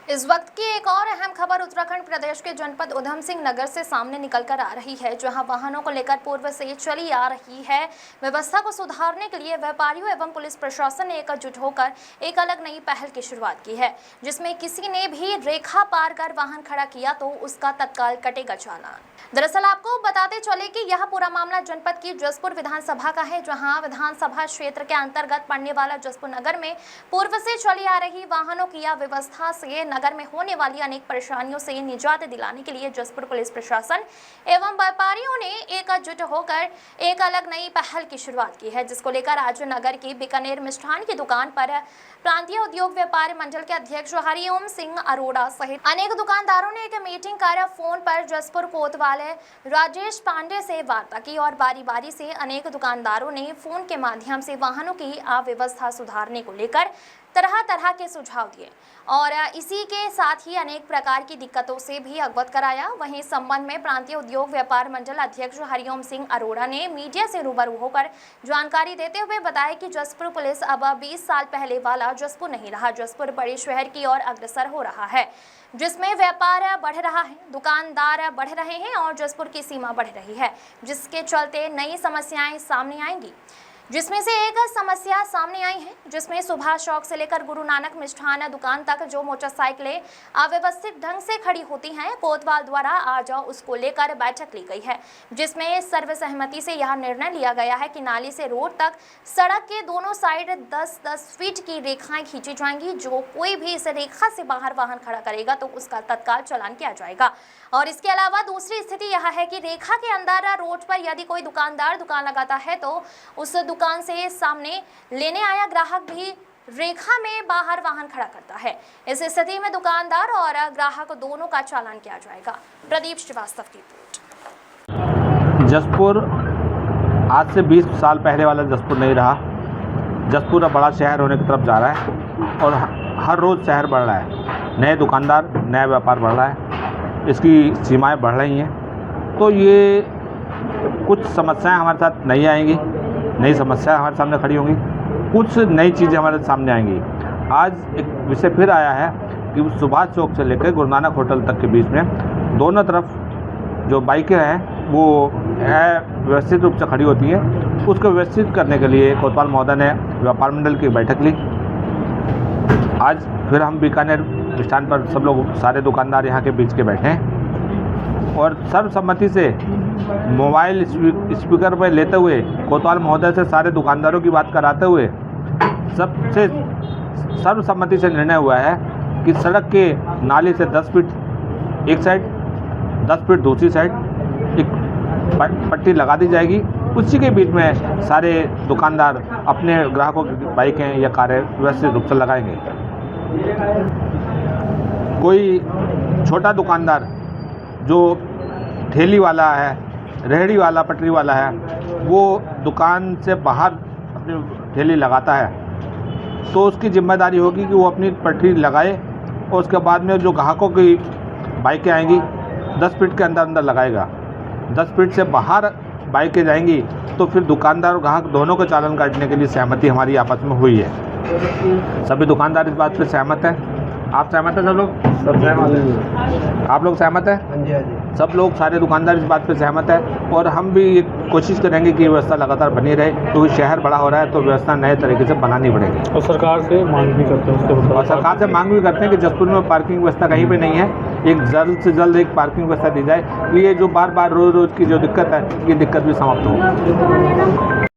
इस वक्त की एक और अहम खबर उत्तराखंड प्रदेश के जनपद उधम सिंह नगर से सामने निकल कर आ रही है, जहां वाहनों को लेकर पूर्व से चली आ रही है व्यवस्था को सुधारने के लिए व्यापारियों एवं पुलिस प्रशासन ने एकजुट होकर एक अलग नई पहल की शुरुआत की है, जिसमें किसी ने भी रेखा पार कर वाहन खड़ा किया तो उसका तत्काल कटेगा चालान। दरअसल आपको बताते चले कि यह पूरा मामला जनपद की जसपुर विधानसभा का है, जहां विधानसभा क्षेत्र के अंतर्गत पड़ने वाला जसपुर नगर में पूर्व से चली आ रही वाहनों की व्यवस्था से नगर में होने वाली अनेक परेशानियों से निजात दिलाने के लिए जसपुर पुलिस प्रशासन एवं व्यापारियों ने एकजुट होकर एक अलग नई पहल की शुरुआत की है, जिसको लेकर आज नगर की बीकानेर मिष्ठान की दुकान पर प्रांतीय उद्योग व्यापार मंडल के अध्यक्ष हरिओम सिंह अरोड़ा सहित अनेक दुकानदारों ने एक मीटिंग कर फोन पर जसपुर कोतवाल राजेश पांडे से वार्ता की और बारी बारी से अनेक दुकानदारों ने फोन के माध्यम से वाहनों की अव्यवस्था सुधारने को लेकर तरह तरह के सुझाव दिए और इसी के साथ ही अनेक प्रकार की दिक्कतों से भी अवगत कराया। वहीं इस संबंध में प्रांतीय उद्योग व्यापार मंडल अध्यक्ष हरिओम सिंह अरोड़ा ने मीडिया से रूबरू होकर जानकारी देते हुए बताया कि जसपुर पुलिस अब 20 साल पहले वाला जसपुर नहीं रहा। जसपुर बड़े शहर की ओर अग्रसर हो रहा है, जिसमें व्यापार बढ़ रहा है, दुकानदार बढ़ रहे हैं और जसपुर की सीमा बढ़ रही है, जिसके चलते नई समस्याएं सामने आएंगी। जिसमें से एक समस्या सामने आई है, जिसमें सुभाष चौक से लेकर गुरु नानक मिष्ठान दुकान तक जो मोटरसाइकिलें अव्यवस्थित ढंग से खड़ी होती हैं, कोतवाल द्वारा आज उसको लेकर बैठक ली गई है, जिसमें सर्वसहमति से यह निर्णय लिया गया है कि नाली से रोड तक सड़क के दोनों साइड 10-10 फीट की रेखाएं खींची जाएंगी। जो कोई भी इस रेखा से बाहर वाहन खड़ा करेगा तो उसका तत्काल चालान किया जाएगा। और इसके अलावा दूसरी स्थिति यह है कि रेखा के अंदर रोड पर यदि कोई दुकानदार दुकान लगाता है तो उस दुकान से सामने लेने आया ग्राहक भी रेखा में बाहर वाहन खड़ा करता है। इस स्थिति में दुकानदार और ग्राहक दोनों का चालान किया जाएगा। प्रदीप श्रीवास्तव की रिपोर्ट। जसपुर आज से 20 साल पहले वाला जसपुर नहीं रहा। जसपुर अब बड़ा शहर होने की तरफ जा रहा है और हर रोज़ शहर बढ़ रहा है, नए दुकानदार, नया व्यापार बढ़ रहा है, इसकी सीमाएं बढ़ रही हैं। तो ये कुछ समस्याएं हमारे साथ नहीं आएंगी, नई समस्याएं हमारे सामने खड़ी होंगी, कुछ नई चीज़ें हमारे सामने आएंगी। आज एक विषय फिर आया है कि सुभाष चौक से लेकर गुरु नानक होटल तक के बीच में दोनों तरफ जो बाइकें हैं वो व्यवस्थित रूप से खड़ी होती हैं। उसको व्यवस्थित करने के लिए कोतवाल महोदय ने व्यापार मंडल की बैठक ली। आज फिर हम बीकानेर मिष्ठान पर सब लोग, सारे दुकानदार यहाँ के बीच के बैठे हैं और सर्वसम्मति से मोबाइल स्पीकर पर लेते हुए कोतवाल महोदय से सारे दुकानदारों की बात कराते हुए सबसे सर्वसम्मति से निर्णय हुआ है कि सड़क के नाली से 10 फीट एक साइड, 10 फीट दूसरी साइड एक पट्टी लगा दी जाएगी। उसी के बीच में सारे दुकानदार अपने ग्राहकों की बाइकें या कारें व्यवस्थित रूप से लगाएंगे। कोई छोटा दुकानदार जो ठेली वाला है, रेहड़ी वाला, पटरी वाला है, वो दुकान से बाहर अपनी ठेली लगाता है तो उसकी जिम्मेदारी होगी कि वो अपनी पटरी लगाए और उसके बाद में जो ग्राहकों की बाइकें आएंगी 10 फीट के अंदर अंदर लगाएगा। 10 फीट से बाहर बाइकें जाएंगी तो फिर दुकानदार और ग्राहक दोनों को चालान काटने के लिए सहमति हमारी आपस में हुई है। सभी दुकानदार इस बात पर सहमत हैं। आप सहमत हैं? सब लोग? सब सहमत हैं। आप लोग सहमत हैं? हाँ जी, हाँ जी। सब लोग, सारे दुकानदार इस बात पे सहमत है और हम भी ये कोशिश करेंगे कि व्यवस्था लगातार बनी रहे, क्योंकि शहर बड़ा हो रहा है तो व्यवस्था नए तरीके से बनानी पड़ेगी। और सरकार से मांग भी करते हैं उसके, और सरकार से मांग भी करते हैं कि जसपुर में पार्किंग व्यवस्था कहीं पे नहीं है, एक जल्द से जल्द एक पार्किंग व्यवस्था दी जाए। ये जो बार बार रोज़ की जो दिक्कत है, ये दिक्कत भी समाप्त हो।